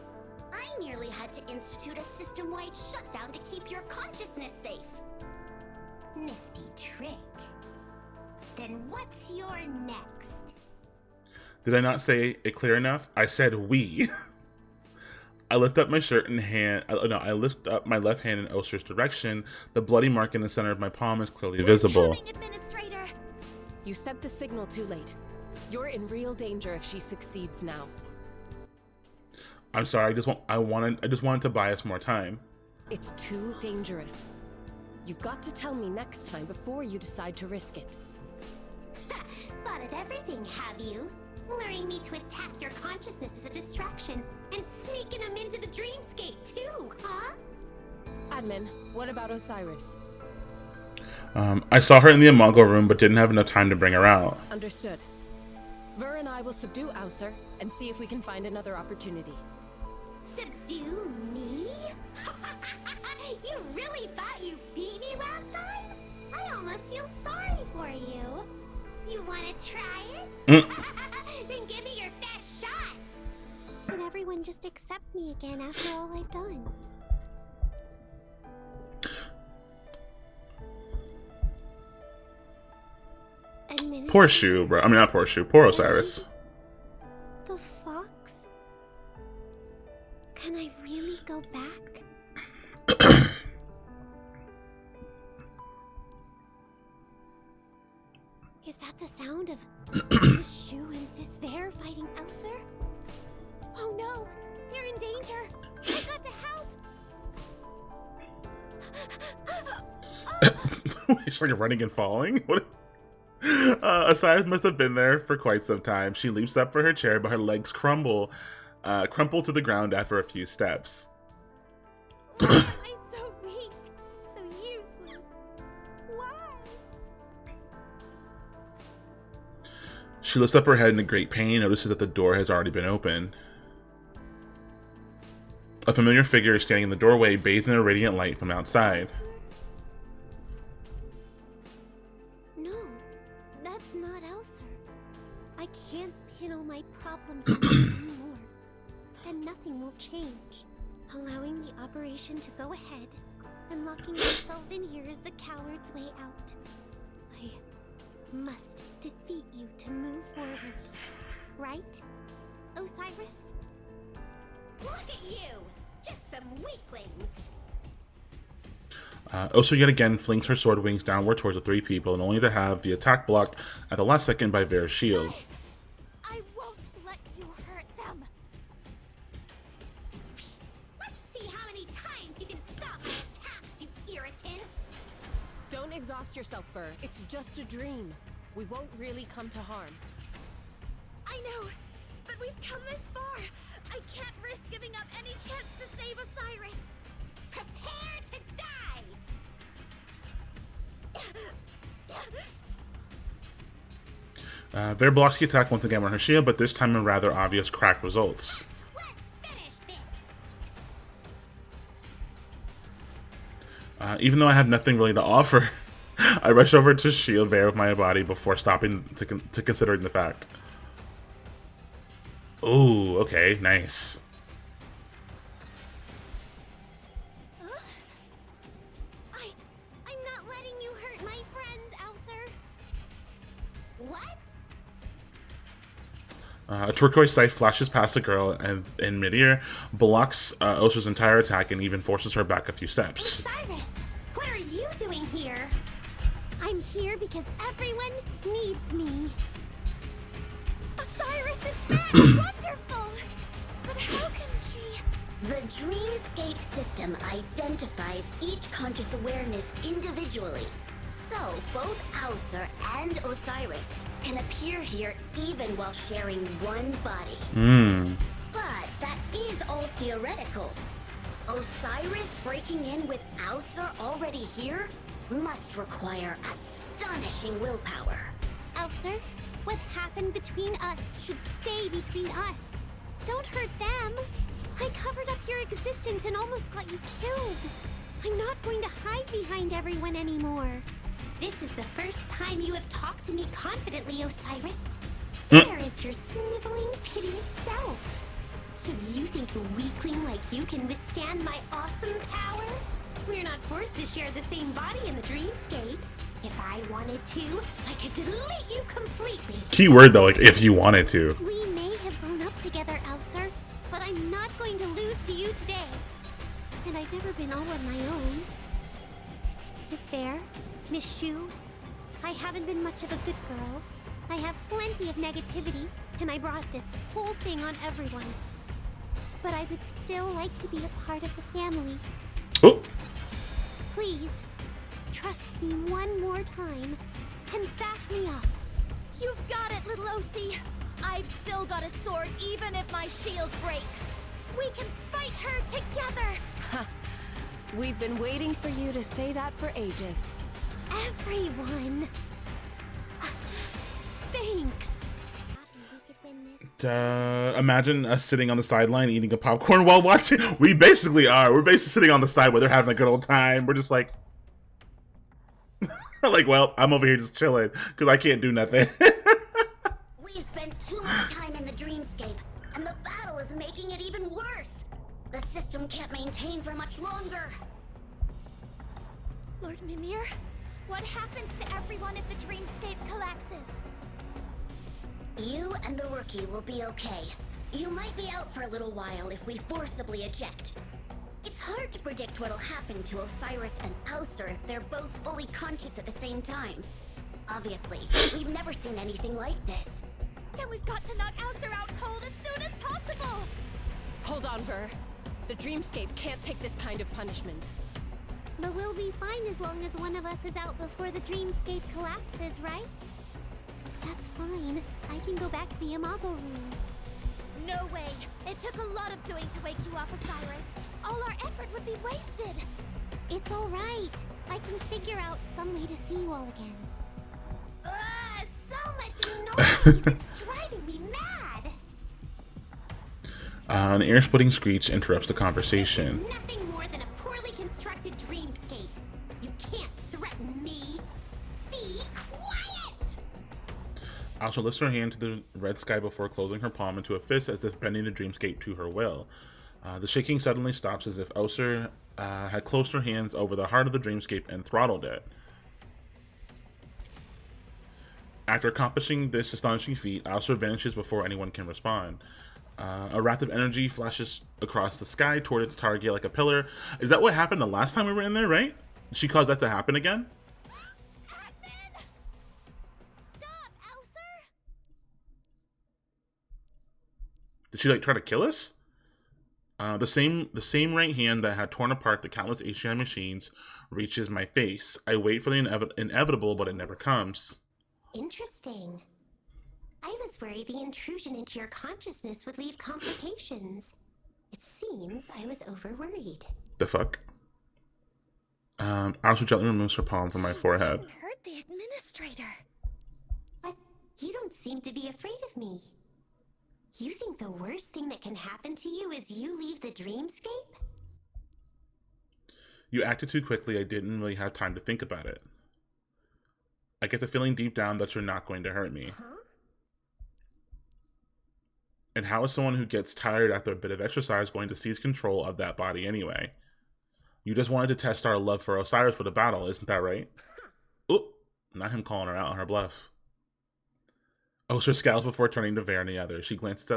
I nearly had to institute a system-wide shutdown to keep your consciousness safe. Nifty trick. Then what's your next? Did I not say it clear enough? I said we. I lift up my shirt and hand. I lift up my left hand in Aether's direction. The bloody mark in the center of my palm is clearly visible. Coming, Administrator. You sent the signal too late. You're in real danger if she succeeds now. I'm sorry. I just wanted to buy us more time. It's too dangerous. You've got to tell me next time before you decide to risk it. Thought of everything, have you? Luring me to attack your consciousness is a distraction, and sneaking them into the dreamscape too, huh? Admin, what about Osiris? I saw her in the Imago room, but didn't have enough time to bring her out. Understood. Ver and I will subdue Aether and see if we can find another opportunity. Subdue me? You really thought you beat me last time? I almost feel sorry for you. You want to try it? Then give me your best shot. Would everyone just accept me again after all I've done? Poor Shu, bro. I mean, not poor Shu. Poor Osiris. The fox? Can I really go back? Is that the sound of Shu and Sis Ver fighting Aether? Oh no! They're in danger! I got to help! She's like running and falling. What? Osiris must have been there for quite some time. She leaps up for her chair, but her legs crumple to the ground after a few steps. Why am I so weak? So useless? Why? She lifts up her head in a great pain and notices that the door has already been opened. A familiar figure is standing in the doorway, bathed in a radiant light from outside. No, that's not Aether. I can't pin all my problems on her anymore. And nothing will change. Allowing the operation to go ahead and locking myself in here is the coward's way out. I must defeat you to move forward. Right, Osiris? Look at you! Just some weaklings. Osu yet again flings her sword wings downward towards the three people, and only to have the attack blocked at the last second by Vera's shield. I won't let you hurt them. Let's see how many times you can stop my attacks, you irritants. Don't exhaust yourself, Ver. It's just a dream. We won't really come to harm. I know, but we've come this far. I can't risk giving up any chance to save Osiris. Prepare to die. Vera blocks the attack once again with her shield, but this time in rather obvious crack results. Let's finish this. Even though I have nothing really to offer, I rush over to shield Vera with my body before stopping to considering the fact. Ooh, okay, nice. I'm not letting you hurt my friends, Ouser. What? A turquoise sight flashes past the girl and in midair blocks Osu's entire attack and even forces her back a few steps. Osiris, what are you doing here? I'm here because everyone needs me. Osiris is back! Wonderful! But how can she... The Dreamscape system identifies each conscious awareness individually. So, both Ouser and Osiris can appear here even while sharing one body. But that is all theoretical. Osiris breaking in with Ouser already here must require astonishing willpower. Ouser, what happened between us should stay between us. Don't hurt them. I covered up your existence and almost got you killed. I'm not going to hide behind everyone anymore. This is the first time you have talked to me confidently, Osiris. Where is your sniveling, piteous self? So you think a weakling like you can withstand my awesome power? We're not forced to share the same body in the dreamscape. If I wanted to, I could delete you completely. Key word though, like if you wanted to. We may have grown up together, Ouser, but I'm not going to lose to you today. And I've never been all on my own. Is this fair, Miss Shu? I haven't been much of a good girl. I have plenty of negativity, and I brought this whole thing on everyone. But I would still like to be a part of the family. Oh. Please, trust me one more time, and back me up. You've got it, little OC. I've still got a sword even if my shield breaks. We can fight her together. We've been waiting for you to say that for ages. Everyone. Thanks. Imagine us sitting on the sideline eating a popcorn while watching. We basically are. We're basically sitting on the side where they're having a good old time. We're just like, like, well, I'm over here just chilling because I can't do nothing. We've spent too much time in the dreamscape, and the battle is making it even worse. The system can't maintain for much longer. Lord Mimir, what happens to everyone if the dreamscape collapses? You and the rookie will be okay. You might be out for a little while if we forcibly eject. It's hard to predict what'll happen to Osiris and Ouser if they're both fully conscious at the same time. Obviously, we've never seen anything like this. Then we've got to knock Ouser out cold as soon as possible! Hold on, Ver. The dreamscape can't take this kind of punishment. But we'll be fine as long as one of us is out before the dreamscape collapses, right? That's fine. I can go back to the Imago room. No way. It took a lot of doing to wake you up, Osiris. All our effort would be wasted. It's all right. I can figure out some way to see you all again. So much noise! It's driving me mad! An ear-splitting screech interrupts the conversation. This is nothing more than a poorly constructed dreamscape. You can't threaten me. Be quiet! Asha lifts her hand to the red sky before closing her palm into a fist as if bending the dreamscape to her will. The shaking suddenly stops as if Ouser had closed her hands over the heart of the dreamscape and throttled it. After accomplishing this astonishing feat, Ouser vanishes before anyone can respond. A wrath of energy flashes across the sky toward its target like a pillar. Is that what happened the last time we were in there, right? She caused that to happen again? Did she like try to kill us? The same right hand that had torn apart the countless HCI machines reaches my face. I wait for the inevitable, but it never comes. Interesting. I was worried the intrusion into your consciousness would leave complications. It seems I was overworried. The fuck? Alistair gently removes her palm from my forehead. Didn't hurt the administrator. But you don't seem to be afraid of me. You think the worst thing that can happen to you is you leave the dreamscape? You acted too quickly. I didn't really have time to think about it. I get the feeling deep down that you're not going to hurt me. Huh? And how is someone who gets tired after a bit of exercise going to seize control of that body anyway? You just wanted to test our love for Osiris with a battle, isn't that right? Oop, not him calling her out on her bluff. Oster scowls before turning to Vare and the others. She glances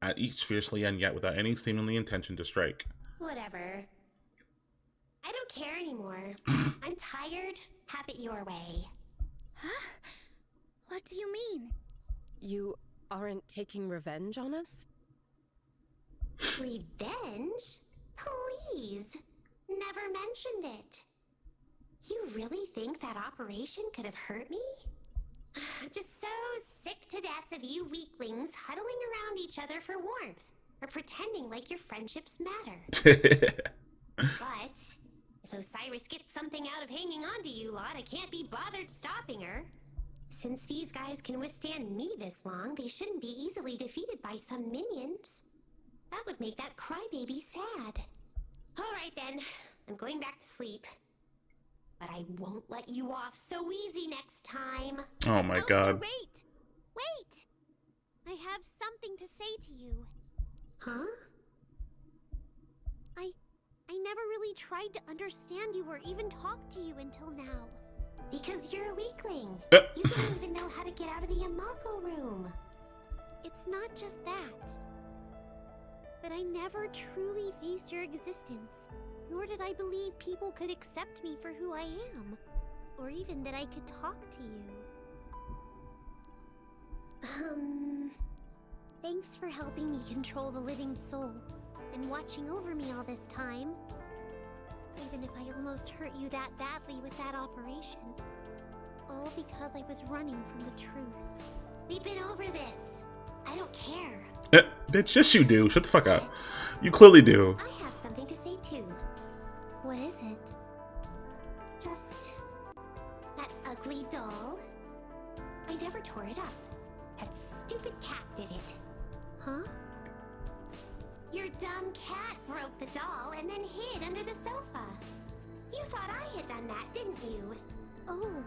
at each fiercely and yet without any seemingly intention to strike. Whatever. I don't care anymore. I'm tired. Have it your way. Huh? What do you mean? You aren't taking revenge on us? Revenge? Please. Never mentioned it. You really think that operation could have hurt me? Just so sick to death of you weaklings huddling around each other for warmth, or pretending like your friendships matter. But if Osiris gets something out of hanging on to you lot, I can't be bothered stopping her. Since these guys can withstand me this long, they shouldn't be easily defeated by some minions. That would make that crybaby sad. Alright then, I'm going back to sleep. But I won't let you off so easy next time. Oh my god. Wait! Wait! I have something to say to you. Huh? I never really tried to understand you or even talk to you until now. Because you're a weakling. You don't even know how to get out of the Imago room. It's not just that. But I never truly faced your existence. Nor did I believe people could accept me for who I am. Or even that I could talk to you. Thanks for helping me control the living soul. And watching over me all this time. Even if I almost hurt you that badly with that operation. All because I was running from the truth. We've been over this. I don't care. Bitch, yes you do. Shut the fuck up. You clearly do. I have something to say too. What is it? Just that ugly doll. I never tore it up. That stupid cat did it. Huh? Your dumb cat broke the doll and then hid under the sofa. You thought I had done that, didn't you? Oh.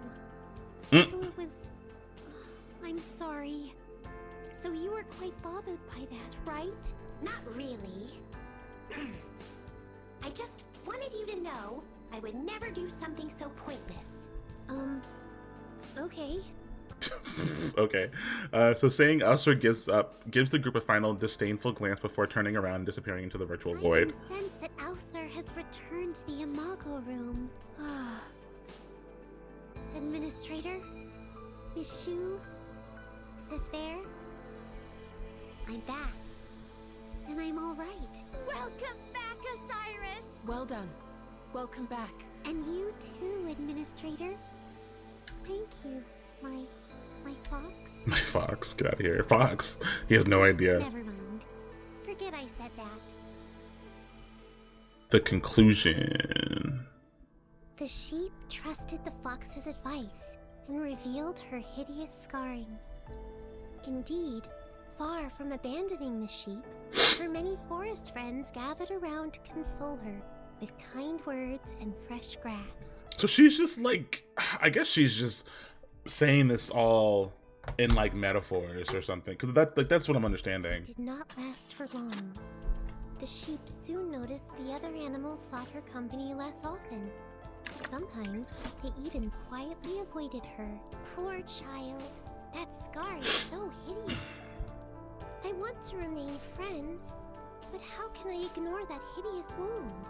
So it was... I'm sorry. So you were quite bothered by that, right? Not really. I just wanted you to know I would never do something so pointless. Okay. Okay. So saying Elser gives the group a final disdainful glance before turning around and disappearing into the virtual void. I can sense that Elser has returned to the Imago room. Administrator? Miss Shu? Sis Vare? I'm back. And I'm alright. Welcome back, Osiris! Well done. Welcome back. And you too, Administrator. Thank you, my fox. My fox, get out of here. Fox. He has no idea. Never mind. Forget I said that. The conclusion. The sheep trusted the fox's advice and revealed her hideous scarring. Indeed, far from abandoning the sheep, her many forest friends gathered around to console her with kind words and fresh grass. So she's just like, I guess she's just saying this all in like metaphors or something, because that's what I'm understanding. It did not last for long. The sheep soon noticed the other animals sought her company less often. Sometimes they even quietly avoided her. Poor child. That scar is so hideous. I once want to remain friends, but how can I ignore that hideous wound?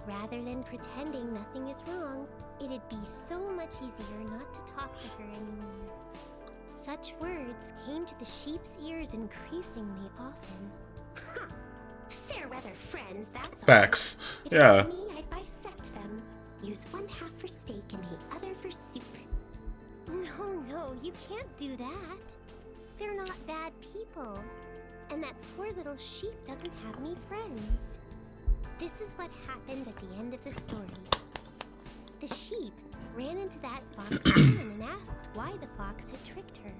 Rather than pretending nothing is wrong, it'd be so much easier not to talk to her anymore. Such words came to the sheep's ears increasingly often. Fair weather friends, that's all. Facts. If Yeah. it was me, I'd bisect them. Use one half for steak and the other for soup. No, you can't do that. They're not bad people. And that poor little sheep doesn't have any friends. This is what happened at the end of the story. The sheep ran into that fox again and asked why the fox had tricked her.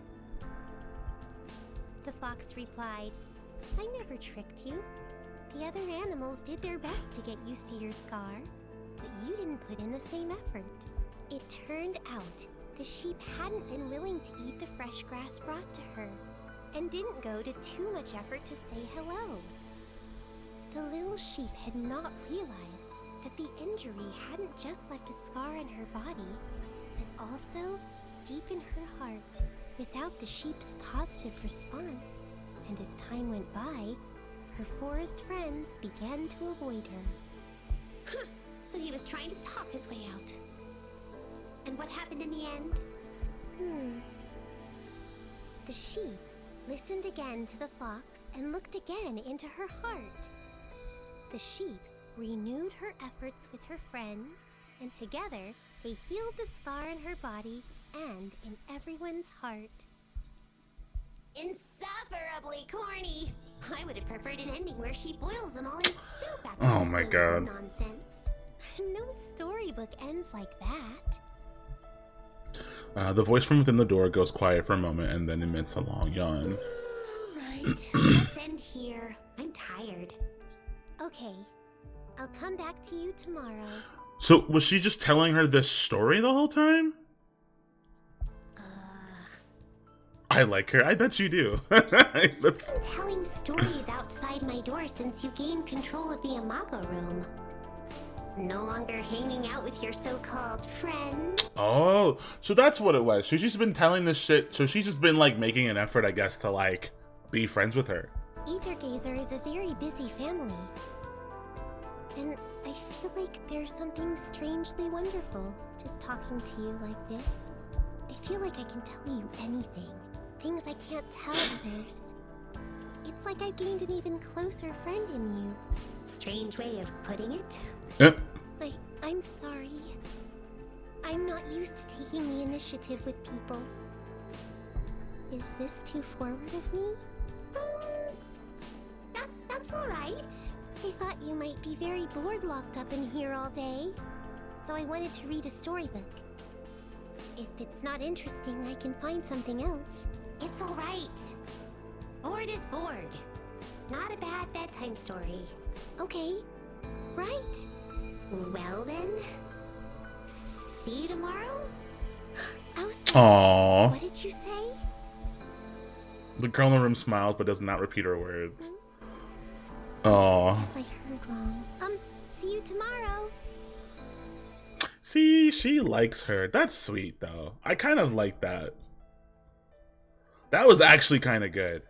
The fox replied, "I never tricked you. The other animals did their best to get used to your scar, but you didn't put in the same effort." It turned out the sheep hadn't been willing to eat the fresh grass brought to her, and didn't go to too much effort to say hello. The little sheep had not realized that the injury hadn't just left a scar on her body, but also deep in her heart. Without the sheep's positive response, and as time went by, her forest friends began to avoid her. So he was trying to talk his way out. And what happened in the end? The sheep listened again to the fox and looked again into her heart. The sheep renewed her efforts with her friends, and together they healed the scar in her body and in everyone's heart. Insufferably corny! I would have preferred an ending where she boils them all in soup after Oh my god. nonsense. No storybook ends like that. The voice from within the door goes quiet for a moment and then emits a long yawn. Right, let's end here. I'm tired. Okay, I'll come back to you tomorrow. So, was she just telling her this story the whole time? I like her. I bet you do. That's... I've been telling stories outside my door since you gained control of the Imago room. No longer hanging out with your so-called friends. Oh, so that's what it was. She's just been telling this shit. So she's just been like making an effort, I guess, to like be friends with her. Aether Gazer is a very busy family. And I feel like there's something strangely wonderful just talking to you like this. I feel like I can tell you anything. Things I can't tell others. It's like I've gained an even closer friend in you. Strange way of putting it. Yep. I'm sorry. I'm not used to taking the initiative with people. Is this too forward of me? That's alright. I thought you might be very bored locked up in here all day, so I wanted to read a storybook. If it's not interesting, I can find something else. It's alright. Bored is bored. Not a bad bedtime story. Okay. Right. Well then, see you tomorrow? Oh, sorry. Aww. What did you say? The girl in the room smiles but does not repeat her words. Aww. Guess I heard wrong. See you tomorrow. See, she likes her. That's sweet though. I kind of like that. That was actually kind of good.